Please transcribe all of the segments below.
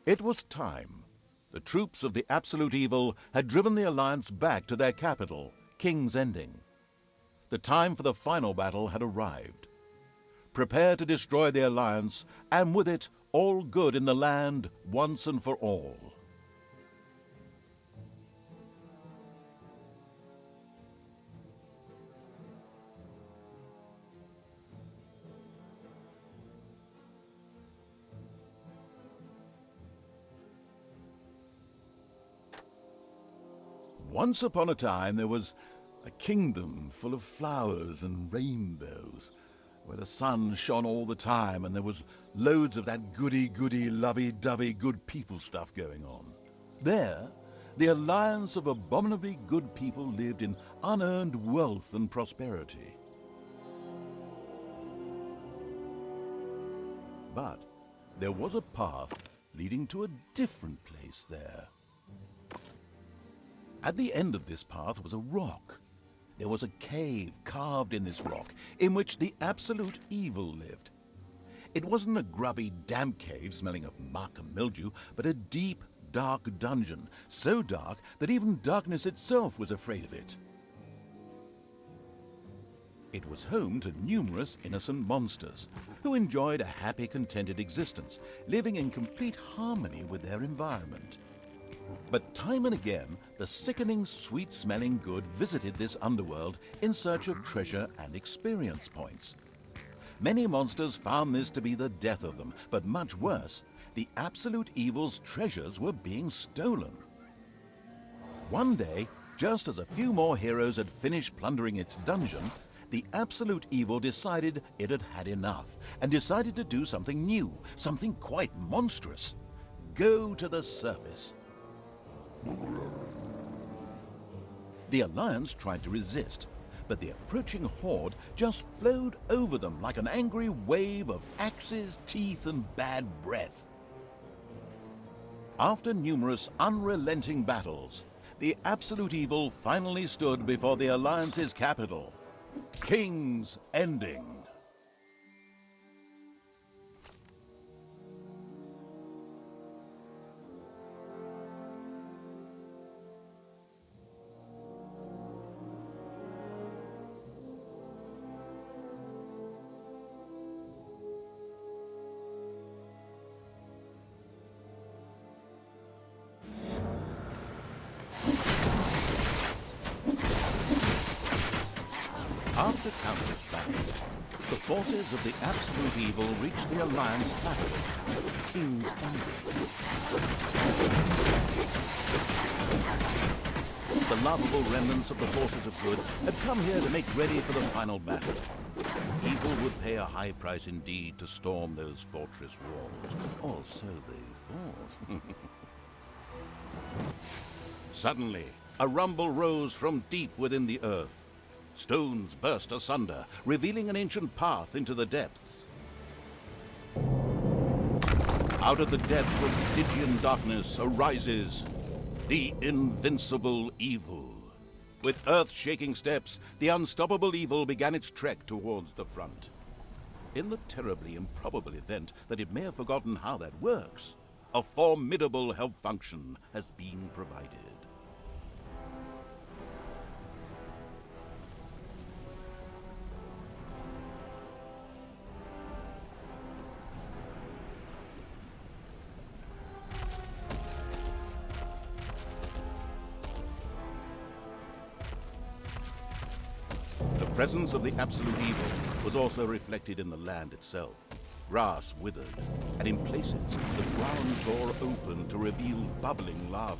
It was time. The troops of the Absolute Evil had driven the Alliance back to their capital, King's Ending. The time for the final battle had arrived. Prepare to destroy the Alliance, and with it, all good in the land once and for all. Once upon a time, there was a kingdom full of flowers and rainbows, where the sun shone all the time and there was loads of that goody-goody, lovey-dovey good people stuff going on. There, the alliance of abominably good people lived in unearned wealth and prosperity. But there was a path leading to a different place there. At the end of this path was a rock. There was a cave carved in this rock in which the Absolute Evil lived. It wasn't a grubby, damp cave smelling of muck and mildew, but a deep, dark dungeon, so dark that even darkness itself was afraid of it. It was home to numerous innocent monsters who enjoyed a happy, contented existence, living in complete harmony with their environment. But time and again, the sickening, sweet-smelling good visited this underworld in search of treasure and experience points. Many monsters found this to be the death of them, but much worse, the Absolute Evil's treasures were being stolen. One day, just as a few more heroes had finished plundering its dungeon, the Absolute Evil decided it had had enough, and decided to do something new, something quite monstrous. Go to the surface. The Alliance tried to resist, but the approaching horde just flowed over them like an angry wave of axes, teeth, and bad breath. After numerous unrelenting battles, the Absolute Evil finally stood before the Alliance's capital, King's Ending. After countless battles, the forces of the Absolute Evil reached the Alliance capital, King's Ending. The lovable remnants of the forces of good had come here to make ready for the final battle. Evil would pay a high price indeed to storm those fortress walls, or so they thought. Suddenly, a rumble rose from deep within the earth. Stones burst asunder, revealing an ancient path into the depths. Out of the depths of Stygian darkness arises the invincible evil. With earth-shaking steps, the unstoppable evil began its trek towards the front. In the terribly improbable event that it may have forgotten how that works, a formidable help function has been provided. The presence of the Absolute Evil was also reflected in the land itself. Grass withered, and in places, the ground tore open to reveal bubbling lava.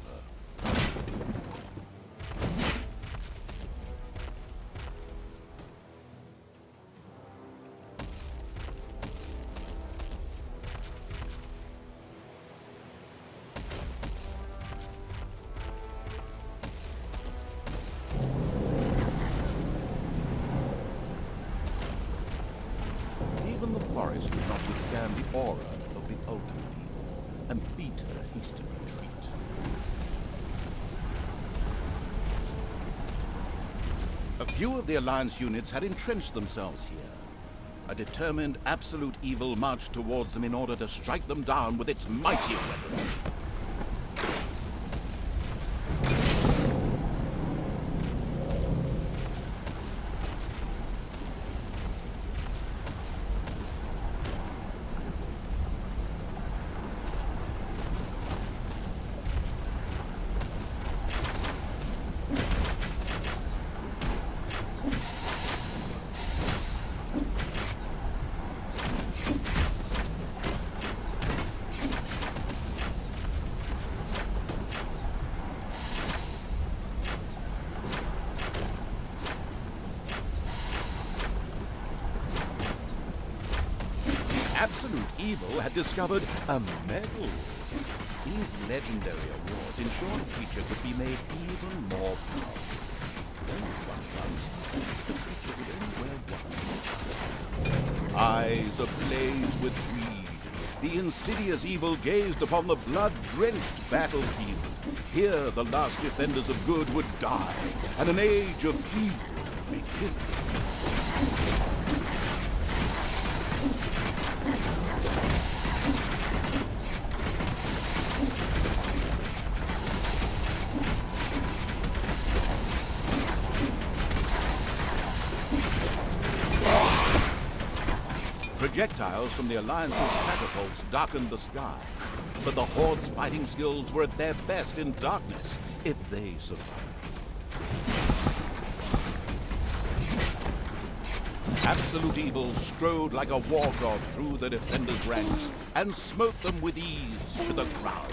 Even the forest could not withstand the aura of the ultimate evil, and beat a hasty retreat. A few of the Alliance units had entrenched themselves here. A determined absolute evil marched towards them in order to strike them down with its mighty weapon. Absolute Evil had discovered a medal. These legendary awards ensured a creature could be made even more powerful. When one runs, the creature would only wear one. Eyes ablaze with greed, the insidious evil gazed upon the blood-drenched battlefield. Here the last defenders of good would die, and an age of evil begin. Projectiles from the Alliance's catapults darkened the sky, but the Horde's fighting skills were at their best in darkness, if they survived. Absolute Evil strode like a war god through the defenders' ranks and smote them with ease to the ground.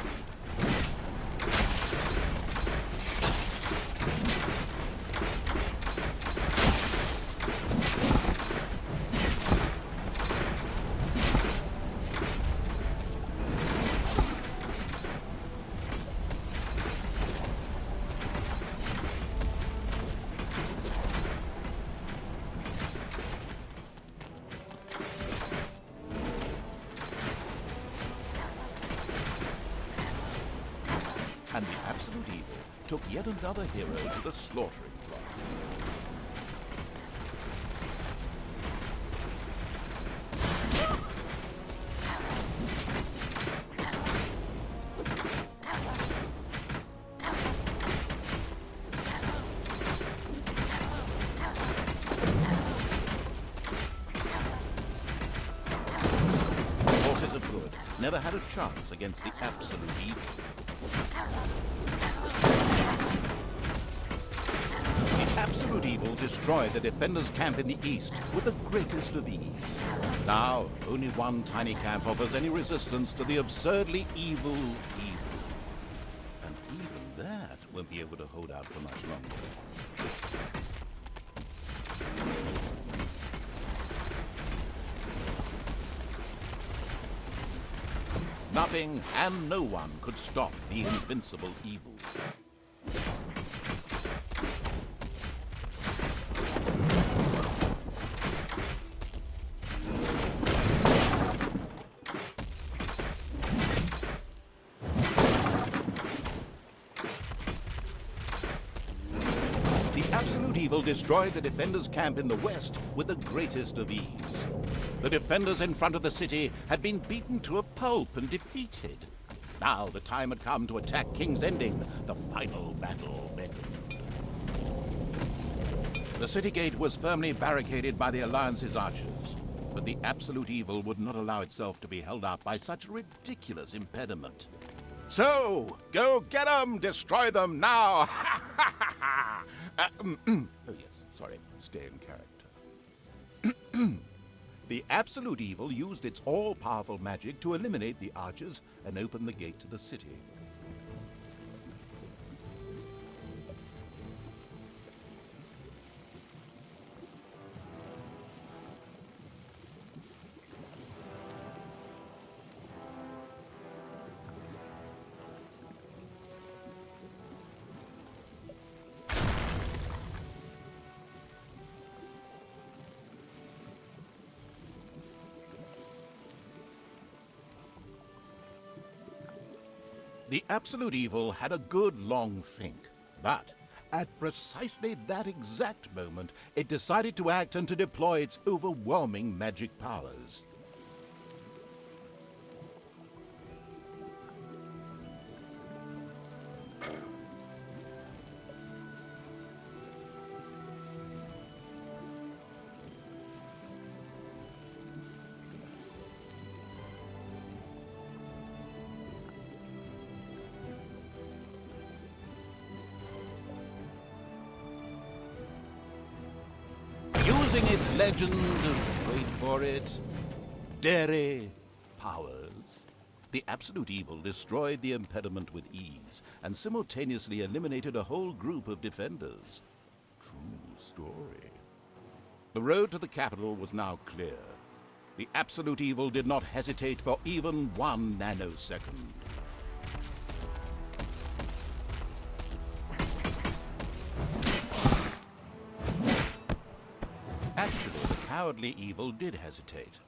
And the Absolute Evil took yet another hero to the slaughtering block. Forces of good never had a chance against the Absolute Evil. The Absolute Evil destroyed the defenders' camp in the east with the greatest of ease. Now, only one tiny camp offers any resistance to the absurdly evil evil. And even that won't be able to hold out for much longer. Nothing and no one could stop the invincible evil. The Absolute Evil destroyed the defenders' camp in the west with the greatest of ease. The defenders in front of the city had been beaten to a pulp and defeated. Now the time had come to attack King's Ending, the final battle began. The city gate was firmly barricaded by the Alliance's archers, but the Absolute Evil would not allow itself to be held up by such a ridiculous impediment. So, go get them! Destroy them now! Oh yes, sorry, stay in character. The Absolute Evil used its all-powerful magic to eliminate the archers and open the gate to the city. The Absolute Evil had a good long think, but At precisely that exact moment, it decided to act and to deploy its overwhelming magic powers. Using its legend, wait for it, dairy powers, the absolute evil destroyed the impediment with ease and simultaneously eliminated a whole group of defenders. True story. The road to the capital was now clear. The absolute evil did not hesitate for even 1 nanosecond. Actually, the cowardly evil did hesitate.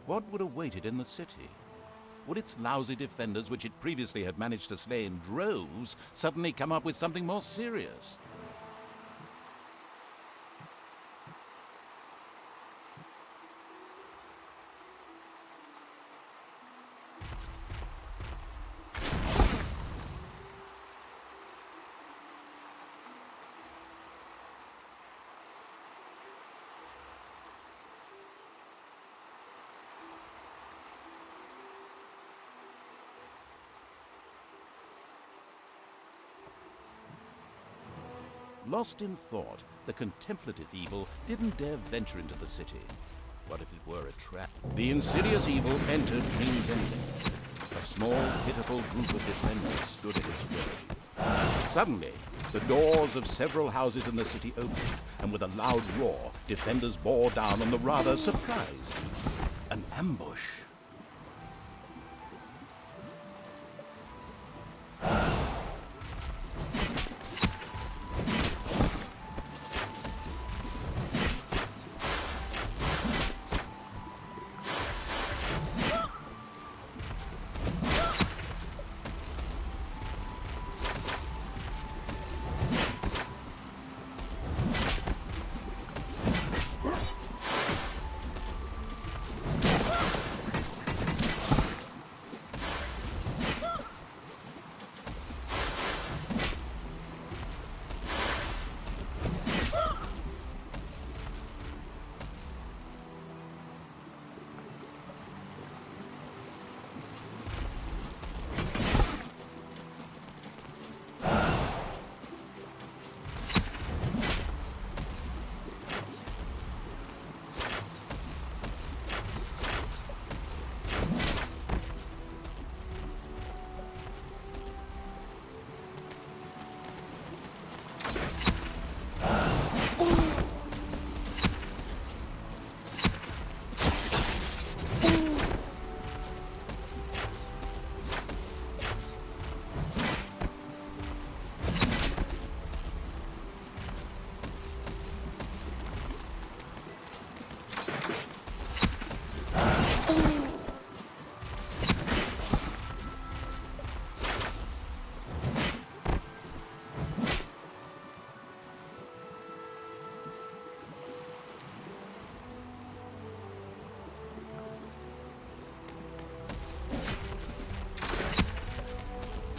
What would await it in the city? Would its lousy defenders, which it previously had managed to slay in droves, suddenly come up with something more serious? Lost in thought, the contemplative evil didn't dare venture into the city. What if it were a trap? The insidious evil entered King's Ending. A small, pitiful group of defenders stood at its ready. Suddenly, the doors of several houses in the city opened, and with a loud roar, defenders bore down on the rather surprised. An ambush.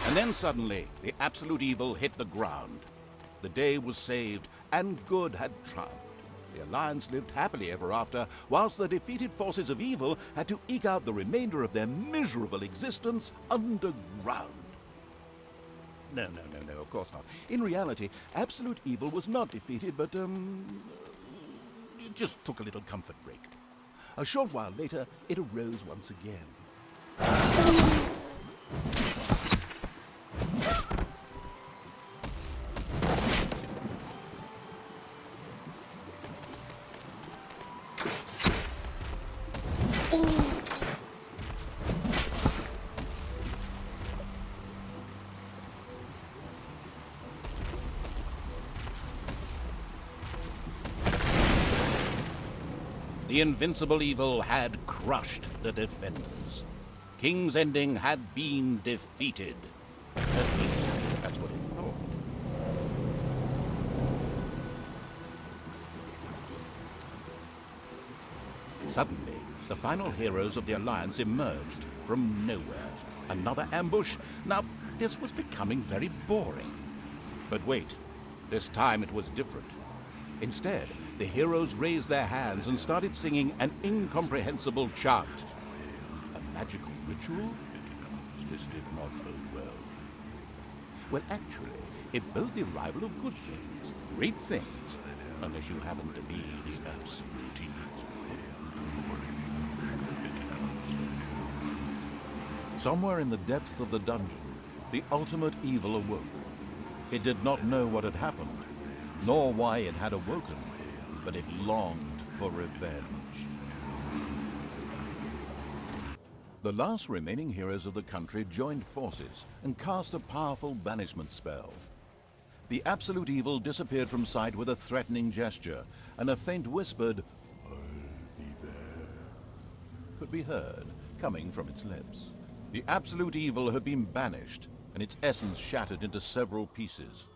And then suddenly, the absolute evil hit the ground. The day was saved, and good had triumphed. The Alliance lived happily ever after, whilst the defeated forces of evil had to eke out the remainder of their miserable existence underground. No, of course not. In reality, absolute evil was not defeated, but, it just took a little comfort break. A short while later, it arose once again. The invincible evil had crushed the defenders. King's Ending had been defeated. At least, that's what it thought. Suddenly, the final heroes of the Alliance emerged from nowhere. Another ambush? Now, this was becoming very boring. But wait, this time it was different. Instead, the heroes raised their hands and started singing an incomprehensible chant. A magical ritual? This did not bode well. Well, actually, it bode the arrival of good things, great things, unless you happen to be the absolute evil. Somewhere in the depths of the dungeon, the ultimate evil awoke. It did not know what had happened, nor why it had awoken, but it longed for revenge. The last remaining heroes of the country joined forces and cast a powerful banishment spell. The absolute evil disappeared from sight with a threatening gesture, and a faint whispered, "I'll be there," could be heard coming from its lips. The absolute evil had been banished, and its essence shattered into several pieces.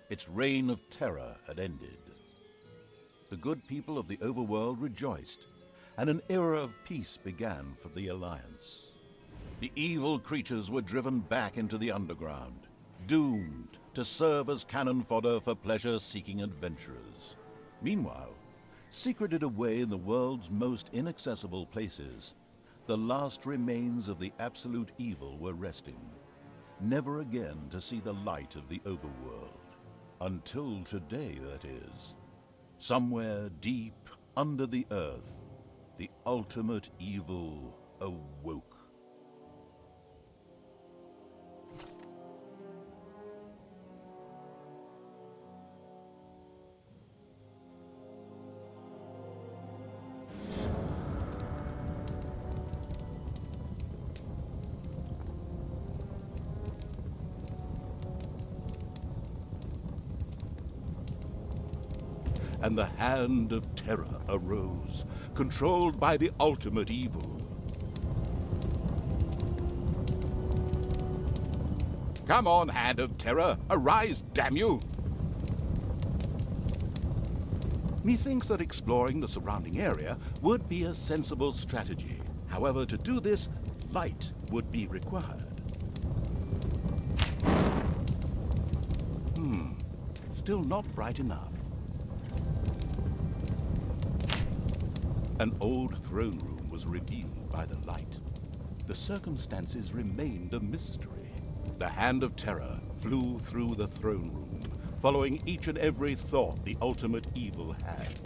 Its reign of terror had ended. The good people of the overworld rejoiced, and an era of peace began for the Alliance. The evil creatures were driven back into the underground, doomed to serve as cannon fodder for pleasure-seeking adventurers. Meanwhile, secreted away in the world's most inaccessible places, the last remains of the absolute evil were resting, never again to see the light of the overworld. Until today, that is. Somewhere deep under the earth, the ultimate evil awoke. And the hand of terror arose, controlled by the ultimate evil. Come on, hand of terror, arise, damn you! Methinks that exploring the surrounding area would be a sensible strategy. However, to do this, light would be required. Still not bright enough. An old throne room was revealed by the light. The circumstances remained a mystery. The hand of terror flew through the throne room, following each and every thought the ultimate evil had.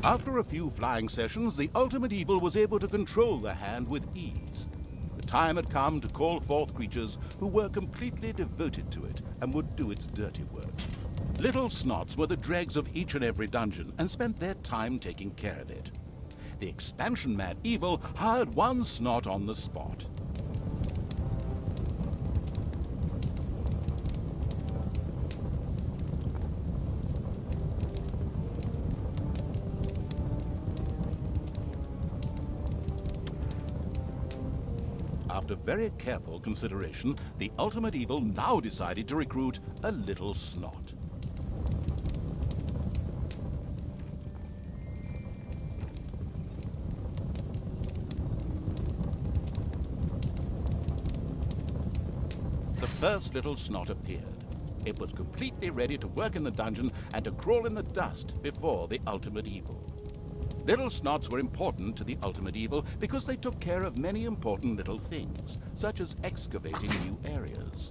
After a few flying sessions, the ultimate evil was able to control the hand with ease. The time had come to call forth creatures who were completely devoted to it and would do its dirty work. Little snots were the dregs of each and every dungeon and spent their time taking care of it. The expansion-mad evil hired one snot on the spot. After very careful consideration, the ultimate evil now decided to recruit a little snot. The first little snot appeared. It was completely ready to work in the dungeon and to crawl in the dust before the ultimate evil. Little snots were important to the ultimate evil because they took care of many important little things, such as excavating new areas.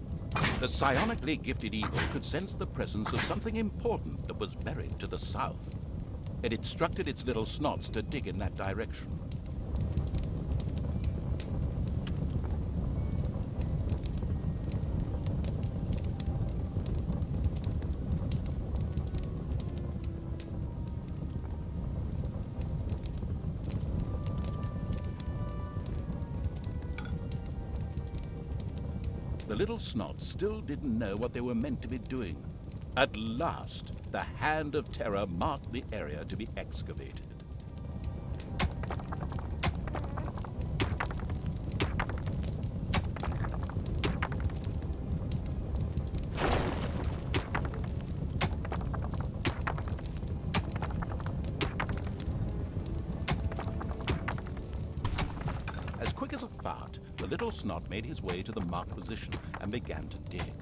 The psionically gifted evil could sense the presence of something important that was buried to the south. It instructed its little snots to dig in that direction. The little snots still didn't know what they were meant to be doing. At last, the hand of terror marked the area to be excavated. quick as a fart, the little snot made his way to the marked position and began to dig.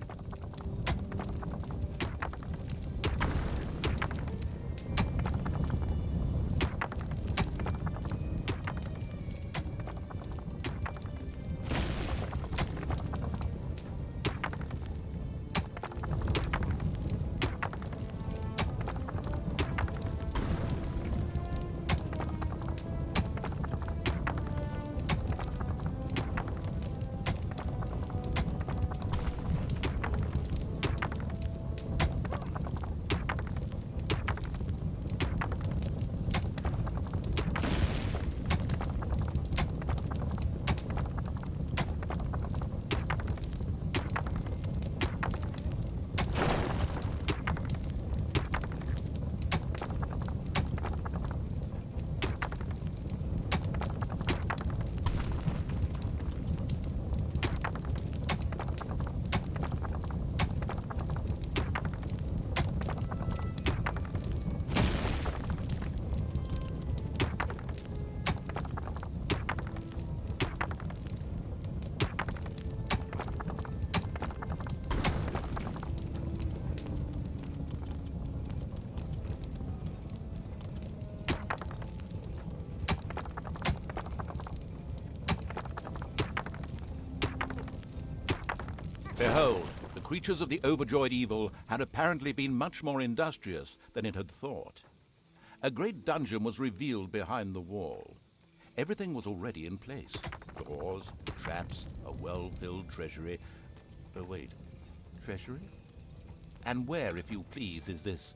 Behold, the creatures of the overjoyed evil had apparently been much more industrious than it had thought. A great dungeon was revealed behind the wall. Everything was already in place. Doors, traps, a well-filled treasury. Oh, wait. Treasury? And where, if you please, is this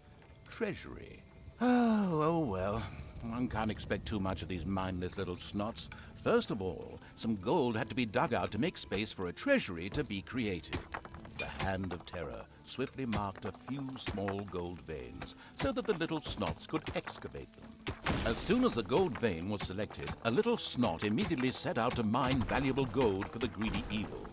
treasury? Oh well. One can't expect too much of these mindless little snots. First of all, some gold had to be dug out to make space for a treasury to be created. The Hand of Terror swiftly marked a few small gold veins so that the little snots could excavate them. As soon as the gold vein was selected, a little snot immediately set out to mine valuable gold for the greedy evil.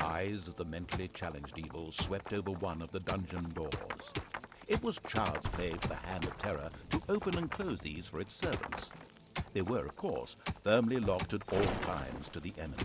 Eyes of the mentally challenged evil swept over one of the dungeon doors. It was child's play for the Hand of Terror to open and close these for its servants. They were, of course, firmly locked at all times to the enemy.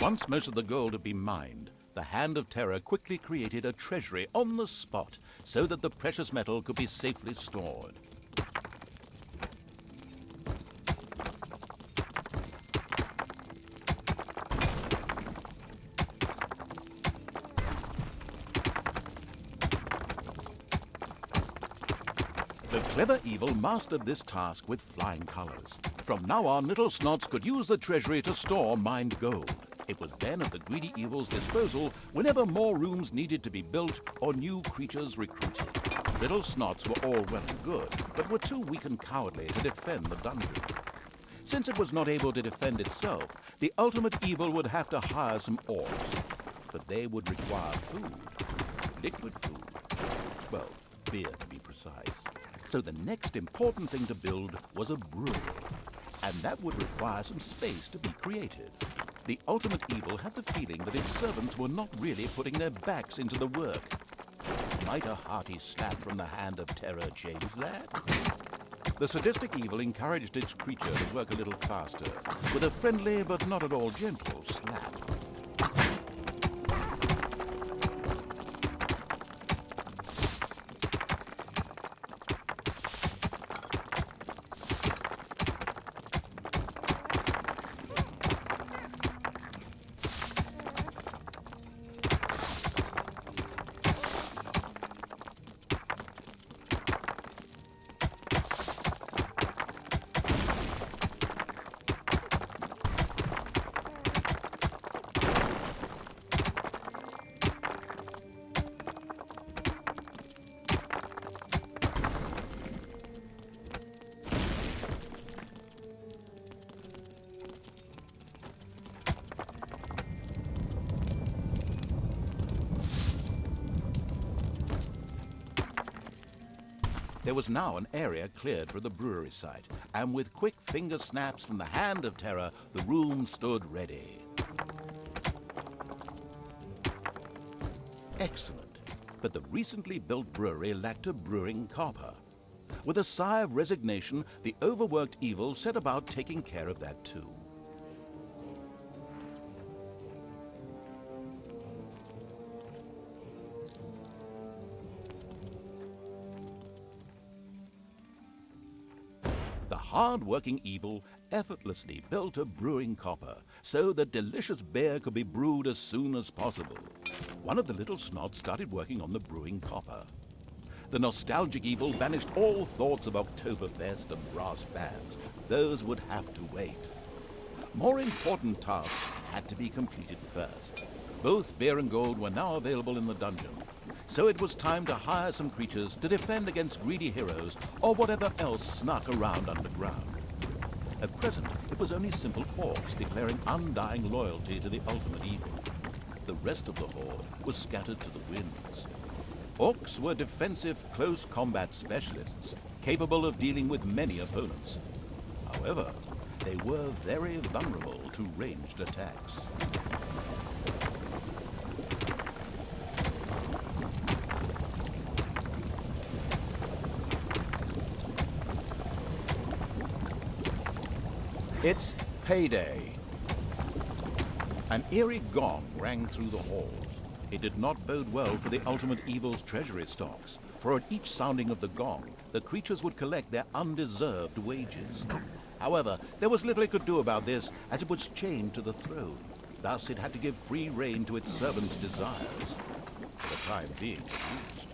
Once most of the gold had been mined, the Hand of Terror quickly created a treasury on the spot so that the precious metal could be safely stored. The clever evil mastered this task with flying colors. From now on, little snots could use the treasury to store mined gold. It was then at the greedy evil's disposal whenever more rooms needed to be built or new creatures recruited. Little snots were all well and good, but were too weak and cowardly to defend the dungeon. Since it was not able to defend itself, the ultimate evil would have to hire some orbs. But they would require food. Liquid food. Well, beer to be precise. So the next important thing to build was a brewery. And that would require some space to be created. The ultimate evil had the feeling that its servants were not really putting their backs into the work. Might a hearty slap from the Hand of Terror change that? The sadistic evil encouraged its creature to work a little faster, with a friendly but not at all gentle slap. There was now an area cleared for the brewery site, and with quick finger snaps from the hand of terror, the room stood ready. Excellent, but the recently built brewery lacked a brewing copper. With a sigh of resignation, the overworked evil set about taking care of that too. The hard-working evil effortlessly built a brewing copper so that delicious beer could be brewed as soon as possible. One of the little snots started working on the brewing copper. The nostalgic evil banished all thoughts of Oktoberfest and brass bands. Those would have to wait. More important tasks had to be completed first. Both beer and gold were now available in the dungeon, so it was time to hire some creatures to defend against greedy heroes or whatever else snuck around underground. At present, it was only simple orcs declaring undying loyalty to the ultimate evil. The rest of the horde was scattered to the winds. Orcs were defensive close combat specialists, capable of dealing with many opponents. However, they were very vulnerable to ranged attacks. It's payday. An eerie gong rang through the halls. It did not bode well for the ultimate evil's treasury stocks, for at each sounding of the gong, the creatures would collect their undeserved wages. However, there was little it could do about this, as it was chained to the throne. Thus, it had to give free rein to its servants' desires, for the time being at least.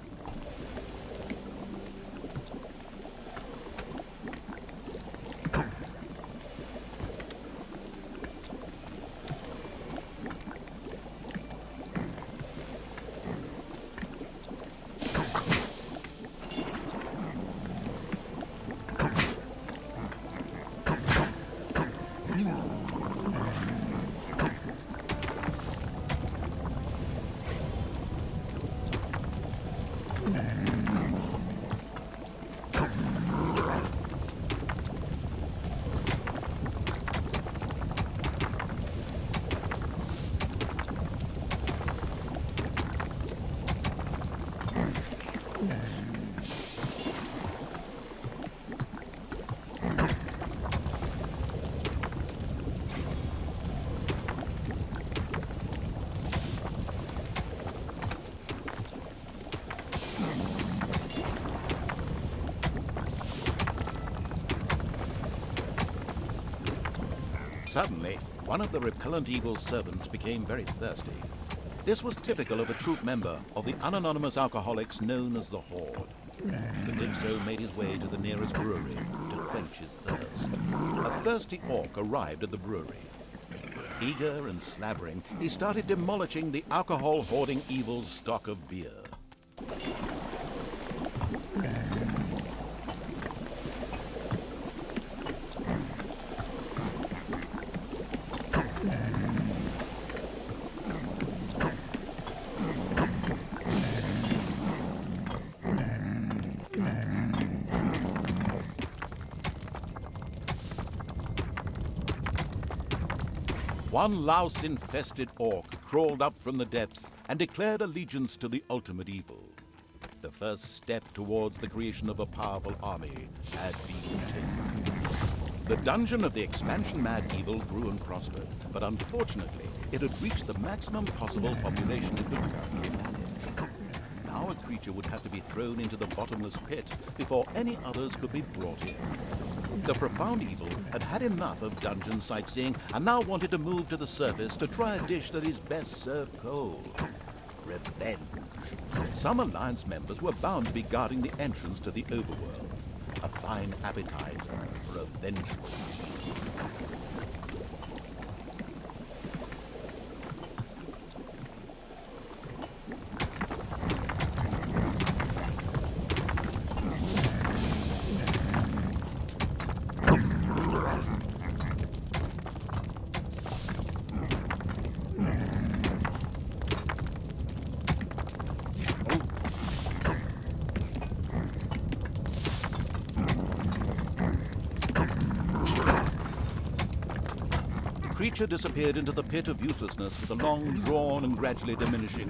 Suddenly, one of the repellent evil's servants became very thirsty. This was typical of a troop member of the unanonymous alcoholics known as the Horde. The Dipso made his way to the nearest brewery to quench his thirst. A thirsty orc arrived at the brewery. Eager and slavering, he started demolishing the alcohol-hoarding evil's stock of beer. One louse-infested orc crawled up from the depths and declared allegiance to the ultimate evil. The first step towards the creation of a powerful army had been taken. The dungeon of the expansion-mad evil grew and prospered, but unfortunately, it had reached the maximum possible population it could currently manage. Now a creature would have to be thrown into the bottomless pit before any others could be brought in. The profound evil had had enough of dungeon sightseeing and now wanted to move to the surface to try a dish that is best served cold. Revenge. Some Alliance members were bound to be guarding the entrance to the overworld. A fine appetizer for a vengeful evil. creature disappeared into the pit of uselessness with a long, drawn, and gradually diminishing.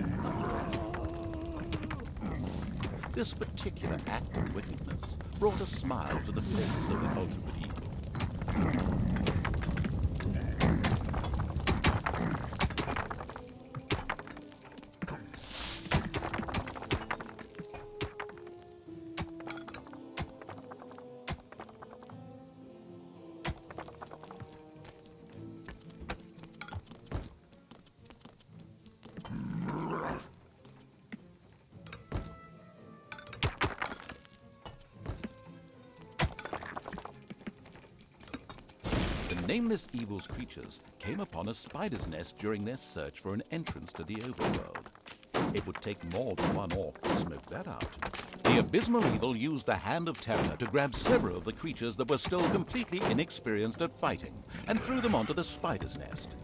This particular act of wickedness brought a smile to the face of the ultimate evil. The nameless evil's creatures came upon a spider's nest during their search for an entrance to the overworld. It would take more than one orc to smoke that out. The abysmal evil used the Hand of Terror to grab several of the creatures that were still completely inexperienced at fighting and threw them onto the spider's nest.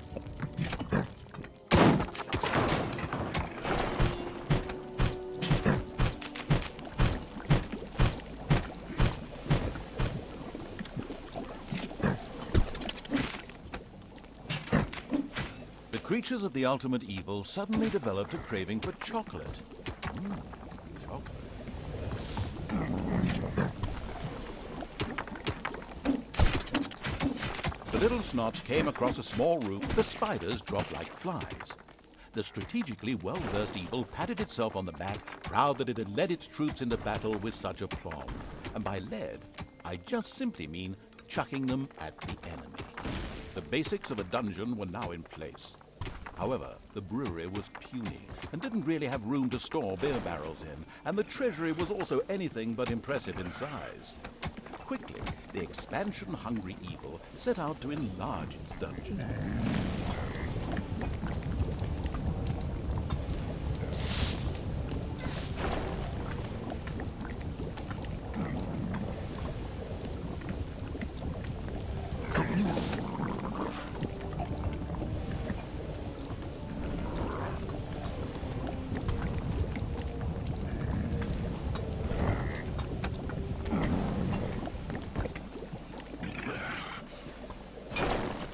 The creatures of the ultimate evil suddenly developed a craving for chocolate. Chocolate. The little snots came across a small roof. The spiders dropped like flies. The strategically well-versed evil patted itself on the back, proud that it had led its troops into battle with such aplomb. And by led, I just simply mean chucking them at the enemy. The basics of a dungeon were now in place. However, the brewery was puny and didn't really have room to store beer barrels in, and the treasury was also anything but impressive in size. Quickly, the expansion-hungry evil set out to enlarge its dungeon.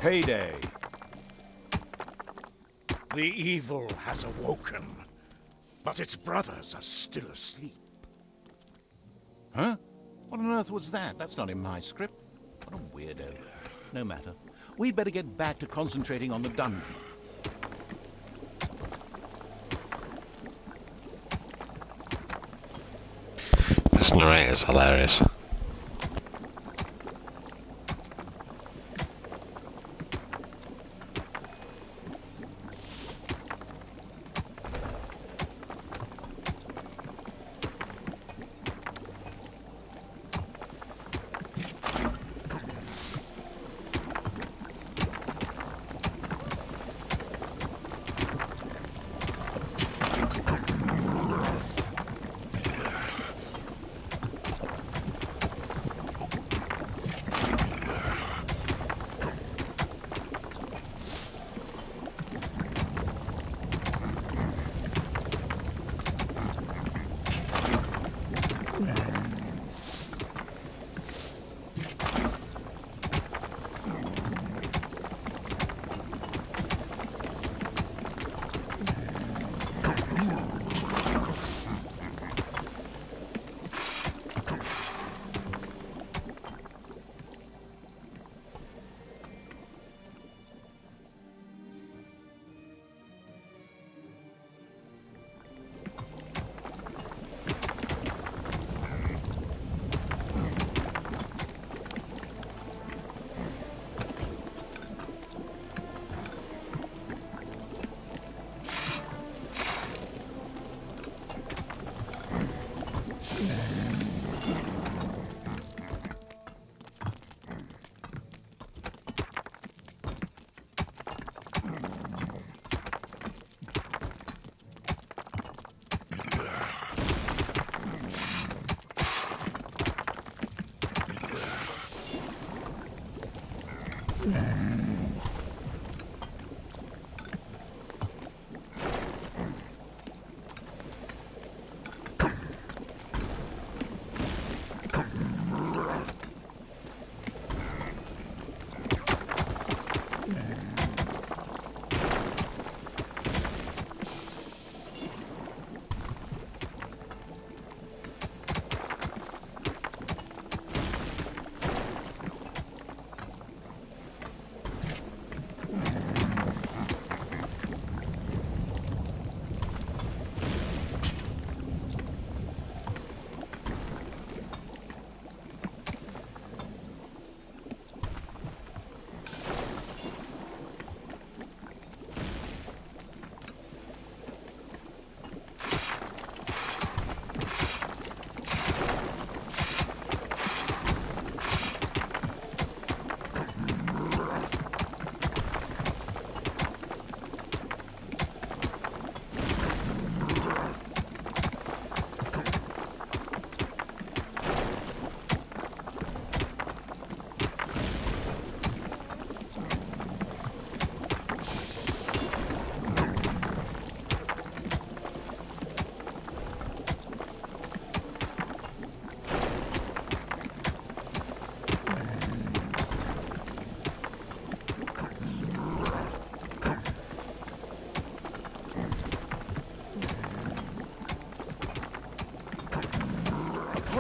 Payday. The evil has awoken, but its brothers are still asleep. Huh? What on earth was that? That's not in my script. What a weirdo. No matter. We'd better get back to concentrating on the dungeon. This narrator's hilarious.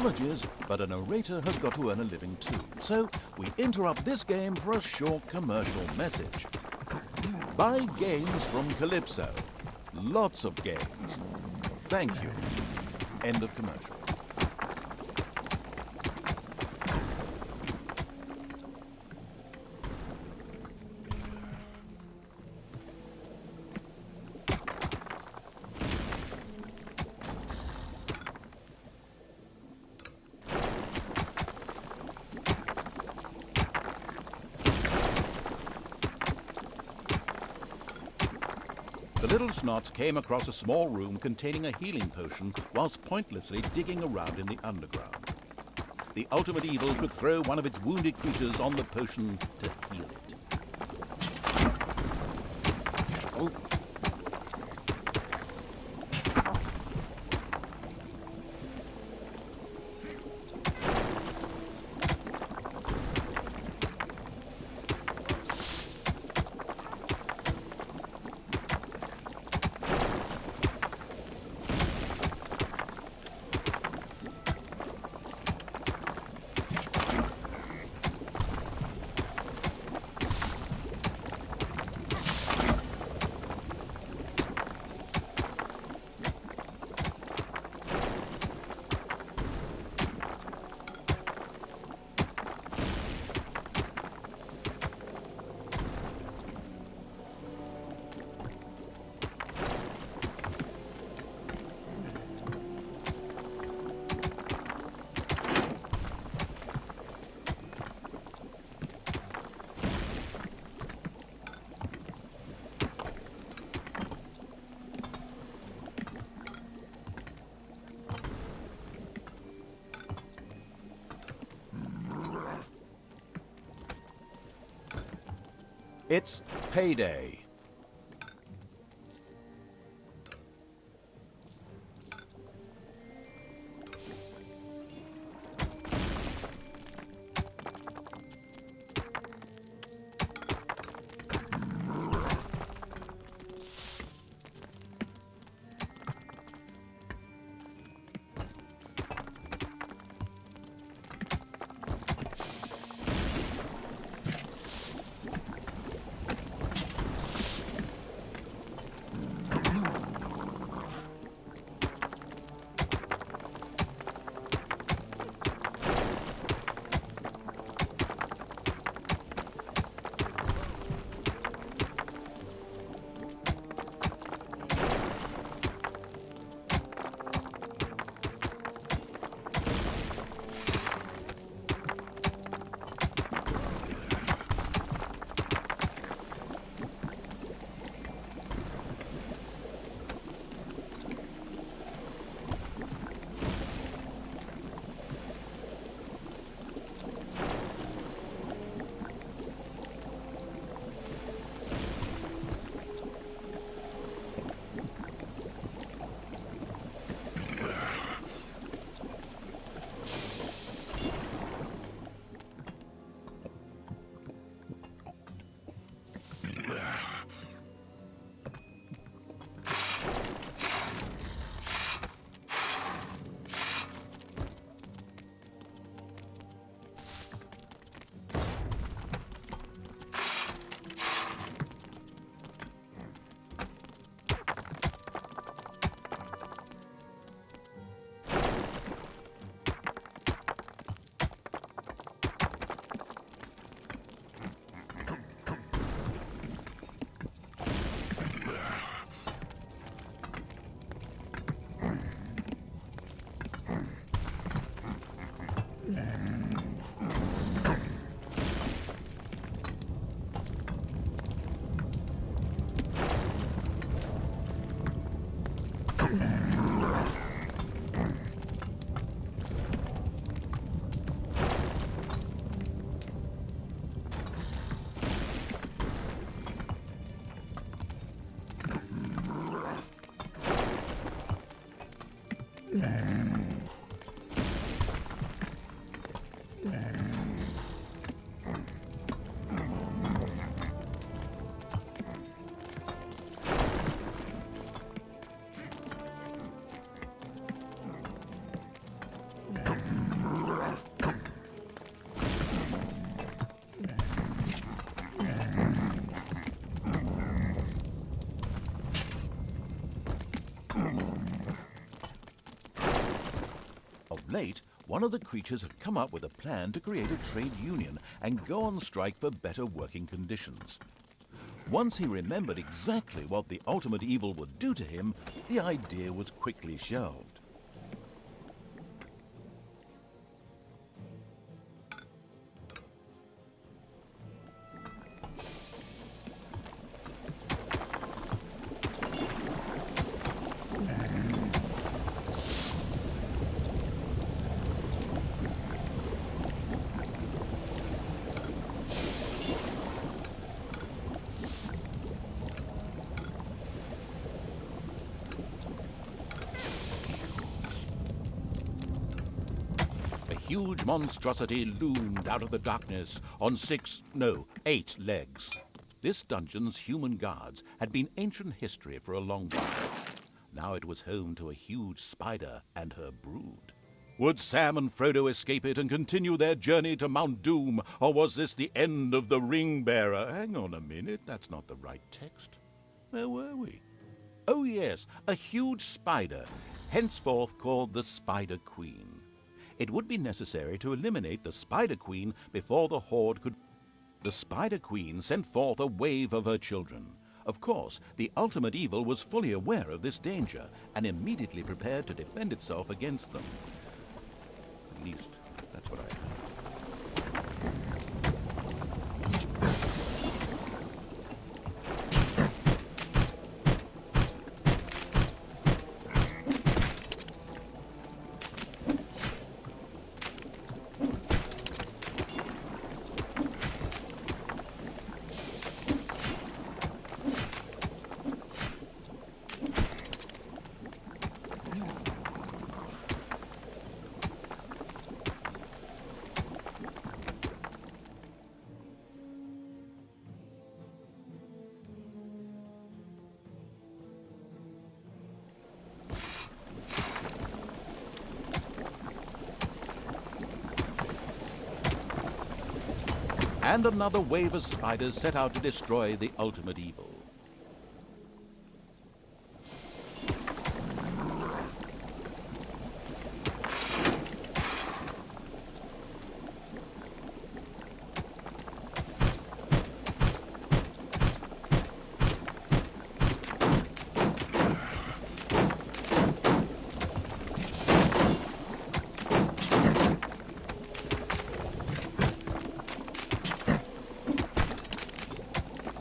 Apologies, but a narrator has got to earn a living too. So we interrupt this game for a short commercial message. Buy games from Calypso. Lots of games. Thank you. End of commercial. The little snots came across a small room containing a healing potion whilst pointlessly digging around in the underground. The ultimate evil could throw one of its wounded creatures on the potion to heal it. Oh. It's payday. Of late, one of the creatures had come up with a plan to create a trade union and go on strike for better working conditions. Once he remembered exactly what the ultimate evil would do to him, the idea was quickly shelved. A huge monstrosity loomed out of the darkness on 8 legs. This dungeon's human guards had been ancient history for a long while. Now it was home to a huge spider and her brood. Would Sam and Frodo escape it and continue their journey to Mount Doom, or was this the end of the Ring-Bearer? Hang on a minute, that's not the right text. Where were we? Oh yes, a huge spider, henceforth called the Spider Queen. It would be necessary to eliminate the Spider Queen before the Horde could... The Spider Queen sent forth a wave of her children. Of course, the ultimate evil was fully aware of this danger and immediately prepared to defend itself against them. At least, that's what I heard. And another wave of spiders set out to destroy the ultimate evil.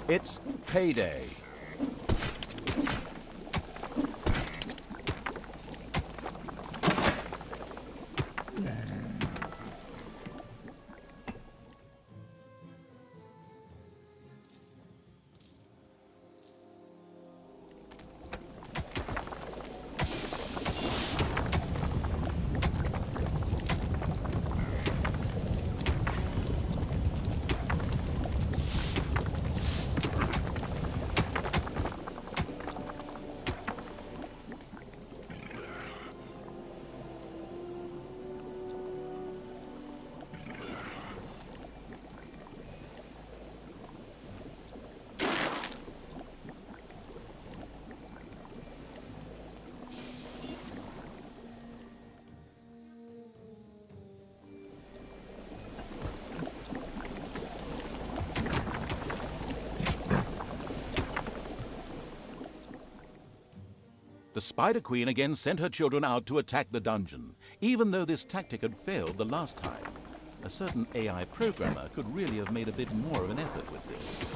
It's payday. The Spider Queen again sent her children out to attack the dungeon, even though this tactic had failed the last time. A certain AI programmer could really have made a bit more of an effort with this.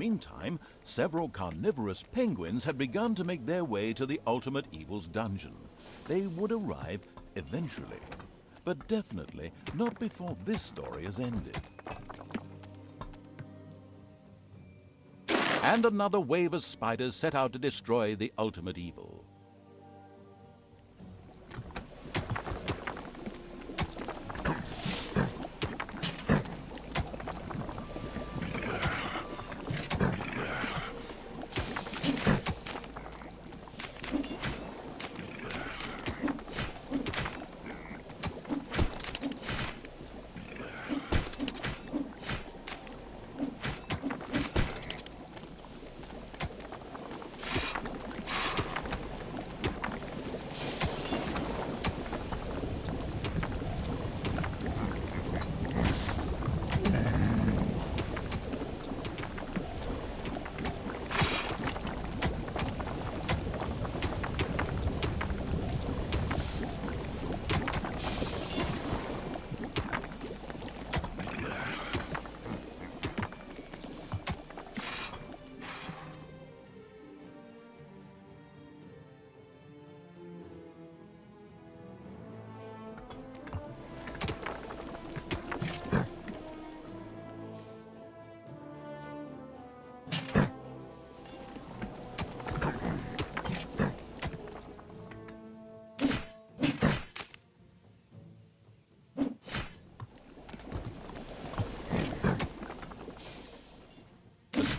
meantime, several carnivorous penguins had begun to make their way to the Ultimate Evil's dungeon. They would arrive eventually, but definitely not before this story has ended. And another wave of spiders set out to destroy the Ultimate Evil.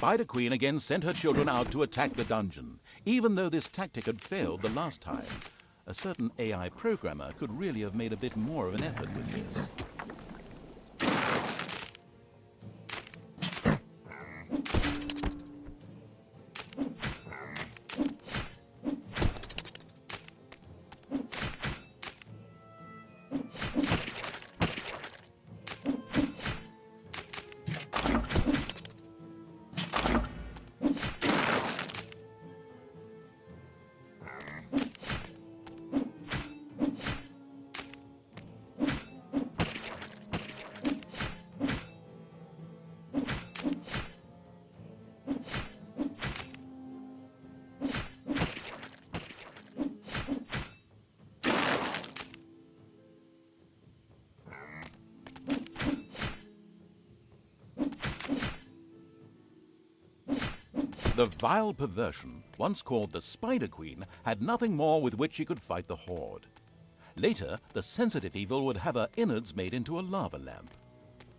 Spider Queen again sent her children out to attack the dungeon, even though this tactic had failed the last time. A certain AI programmer could really have made a bit more of an effort with this. The vile perversion, once called the Spider Queen, had nothing more with which she could fight the Horde. Later, the sensitive evil would have her innards made into a lava lamp.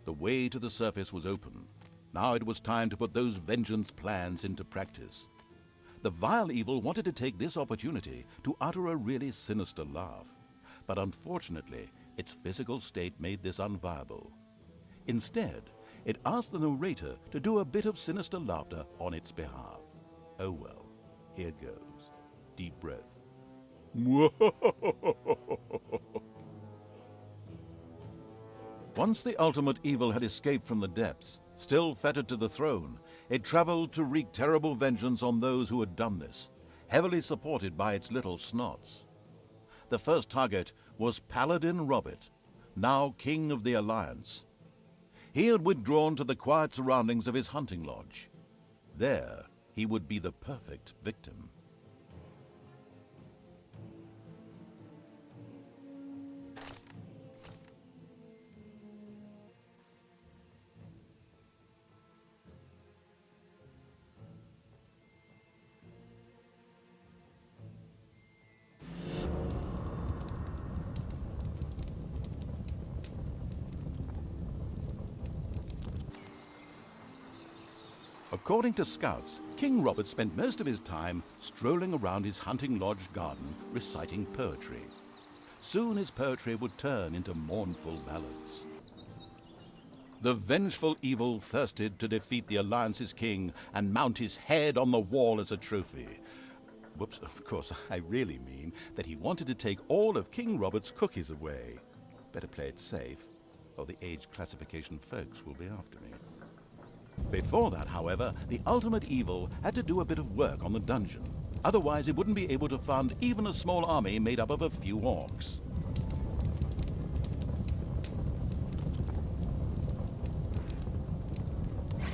The way to the surface was open. Now it was time to put those vengeance plans into practice. The vile evil wanted to take this opportunity to utter a really sinister laugh, but unfortunately, its physical state made this unviable. Instead, it asked the narrator to do a bit of sinister laughter on its behalf. Oh well, here goes. Deep breath. Once the ultimate evil had escaped from the depths, still fettered to the throne, it traveled to wreak terrible vengeance on those who had done this, heavily supported by its little snots. The first target was Paladin Robert, now King of the Alliance. He had withdrawn to the quiet surroundings of his hunting lodge. There, he would be the perfect victim. According to scouts, King Robert spent most of his time strolling around his hunting lodge garden reciting poetry. Soon his poetry would turn into mournful ballads. The vengeful evil thirsted to defeat the Alliance's king and mount his head on the wall as a trophy. Whoops, of course, I really mean that he wanted to take all of King Robert's cookies away. Better play it safe, or the age classification folks will be after me. Before that, however, the ultimate evil had to do a bit of work on the dungeon. Otherwise, it wouldn't be able to fund even a small army made up of a few orcs.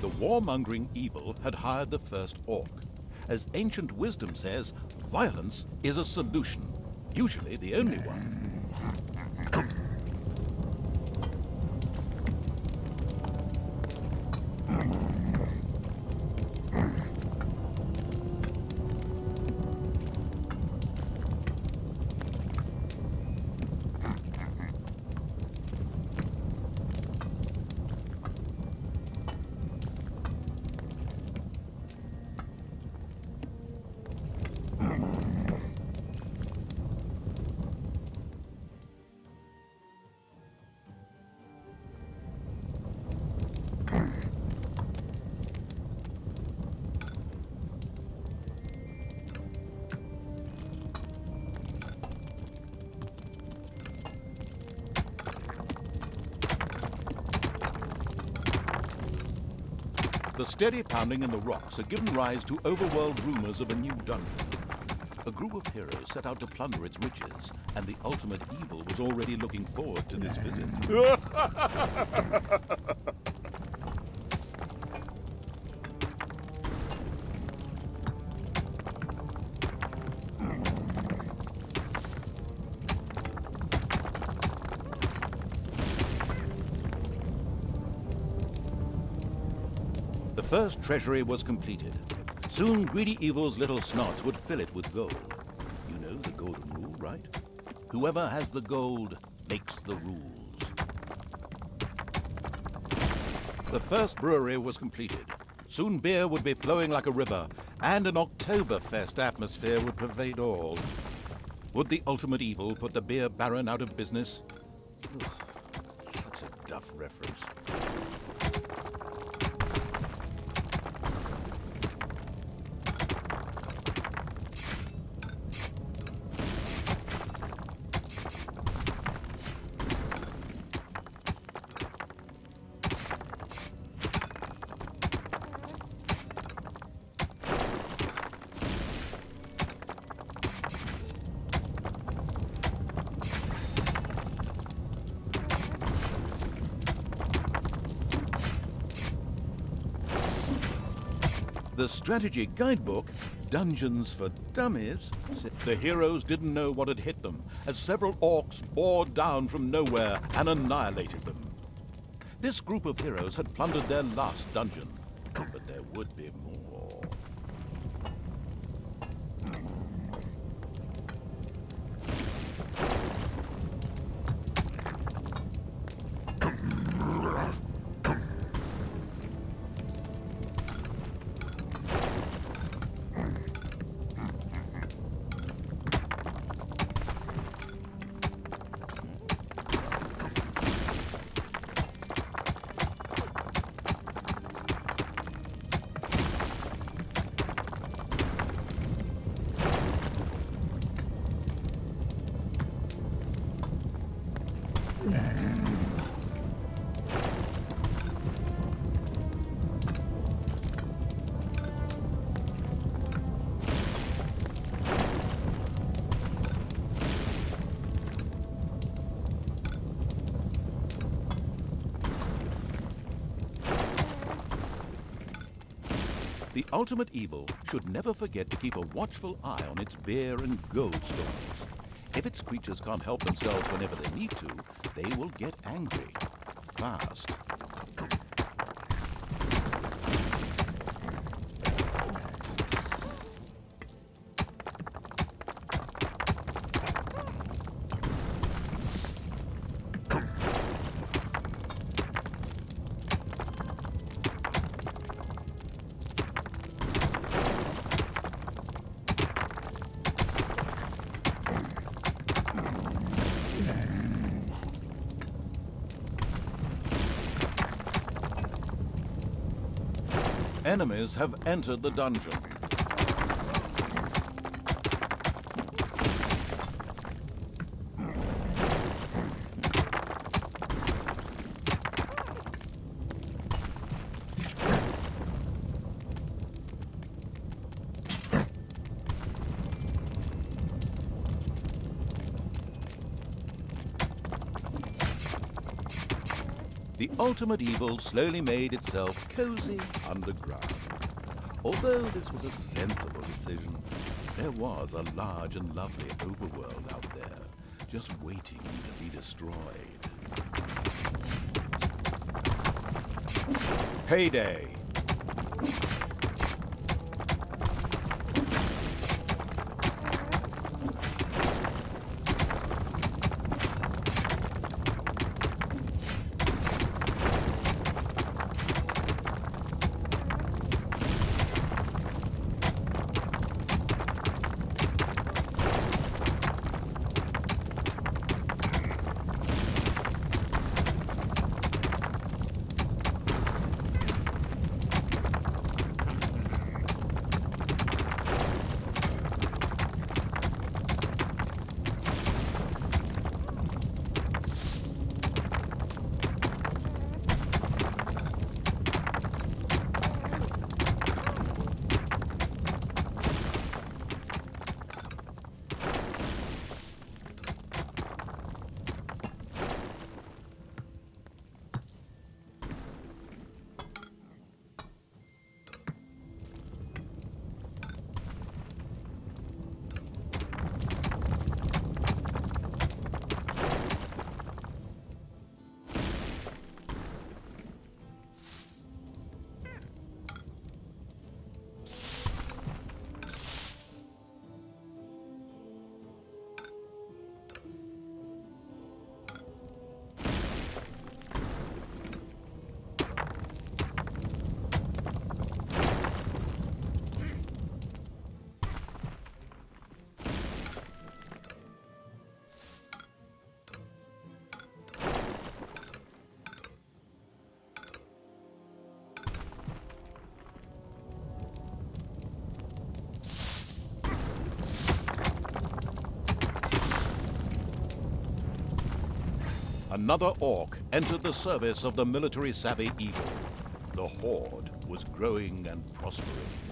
The warmongering evil had hired the first orc. As ancient wisdom says, violence is a solution, usually the only one. The steady pounding in the rocks had given rise to overworld rumors of a new dungeon. A group of heroes set out to plunder its riches, and the ultimate evil was already looking forward to this visit. The first treasury was completed. Soon greedy evil's little snots would fill it with gold. You know the golden rule, right? Whoever has the gold makes the rules. The first brewery was completed. Soon beer would be flowing like a river, and an Oktoberfest atmosphere would pervade all. Would the ultimate evil put the beer baron out of business? Ugh, such a duff reference. The strategy guidebook, Dungeons for Dummies, the heroes didn't know what had hit them, as several orcs bore down from nowhere and annihilated them. This group of heroes had plundered their last dungeon, but there would be more. The ultimate evil should never forget to keep a watchful eye on its beer and gold stores. If its creatures can't help themselves whenever they need to, they will get angry. Fast. Enemies have entered the dungeon. The ultimate evil slowly made itself cozy underground. Although this was a sensible decision, there was a large and lovely overworld out there, just waiting to be destroyed. Payday! Another orc entered the service of the military-savvy evil. The horde was growing and prospering.